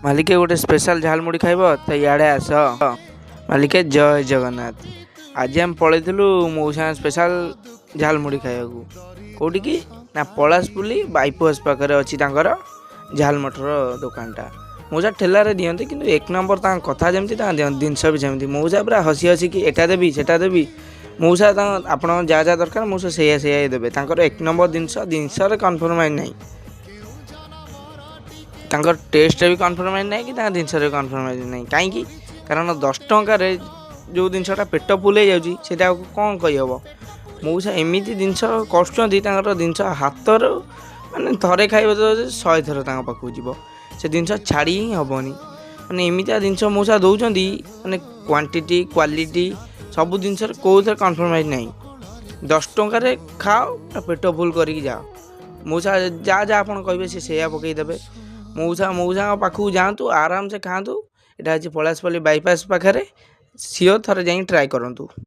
ମାଲିକେ ଗୋଟେ ସ୍ପେଶାଲ ଝାଲମୁଢ଼ି ଖାଇବ ତ ଇଆଡ଼େ ଆସ। ମାଲିକେ ଜୟ ଜଗନ୍ନାଥ। ଆଜି ଆମେ ପଳେଇଥିଲୁ ମଉସା ସ୍ପେଶାଲ ଝାଲମୁଢ଼ି ଖାଇବାକୁ। କେଉଁଠିକି ନା ପଳାଶପୁଲି ବାଇପାସ୍ ପାଖରେ ଅଛି ତାଙ୍କର ଝାଲମଟର ଦୋକାନଟା। ମଉସା ଠେଲାରେ ଦିଅନ୍ତି କିନ୍ତୁ ଏକ ନମ୍ବର ତାଙ୍କ କଥା ଯେମିତି ତାଙ୍କ ଜିନିଷ ବି ସେମିତି। ମଉସା ପୁରା ହସି ହସିକି ଏଟା ଦେବି ସେଟା ଦେବି। ମଉସା ଆପଣଙ୍କ ଯାହା ଯାହା ଦରକାର ମଉସା ସେଇଆ ଦେବେ। ତାଙ୍କର ଏକ ନମ୍ବର ଜିନିଷରେ କମ୍ପ୍ରମାଇଜ୍ ନାହିଁ। ତାଙ୍କର ଟେଷ୍ଟରେ ବି କମ୍ପ୍ରମାଇଜ୍ ନାହିଁ କି ତାଙ୍କ ଜିନିଷରେ ବି କମ୍ପ୍ରମାଇଜ୍ ନାହିଁ। କାହିଁକି? କାରଣ 10 ଟଙ୍କାରେ ଯେଉଁ ଜିନିଷଟା ପେଟ ଫୁଲ୍ ହେଇଯାଉଛି ସେଇଟାକୁ କ'ଣ କହିହେବ। ମଉସା ଏମିତି ଜିନିଷ କରୁଛନ୍ତି, ତାଙ୍କର ଜିନିଷ ହାତରୁ ମାନେ ଥରେ ଖାଇବ ତ 100 ଥର ତାଙ୍କ ପାଖକୁ ଯିବ, ସେ ଜିନିଷ ଛାଡ଼ି ହିଁ ହେବନି। ମାନେ ଏମିତିଆ ଜିନିଷ ମଉସା ଦେଉଛନ୍ତି, ମାନେ କ୍ୱାଣ୍ଟିଟି କ୍ୱାଲିଟି ସବୁ ଜିନିଷରେ କେଉଁଥିରେ କମ୍ପ୍ରମାଇଜ୍ ନାହିଁ। 10 ଟଙ୍କାରେ ଖାଅ ପେଟ ଫୁଲ୍ କରିକି ଯାଅ। ମଉସା ଯାହା ଆପଣ କହିବେ ସେ ସେଇଆ ପକାଇ ଦେବେ। ମଉସାଙ୍କ ପାଖକୁ ଯାଆନ୍ତୁ, ଆରାମସେ ଖାଆନ୍ତୁ। ଏଇଟା ହେଉଛି ପଳାଶପଲ୍ଲୀ ବାଇପାସ୍ ପାଖରେ। ସିଓର ଥରେ ଯାଇକି ଟ୍ରାଏ କରନ୍ତୁ।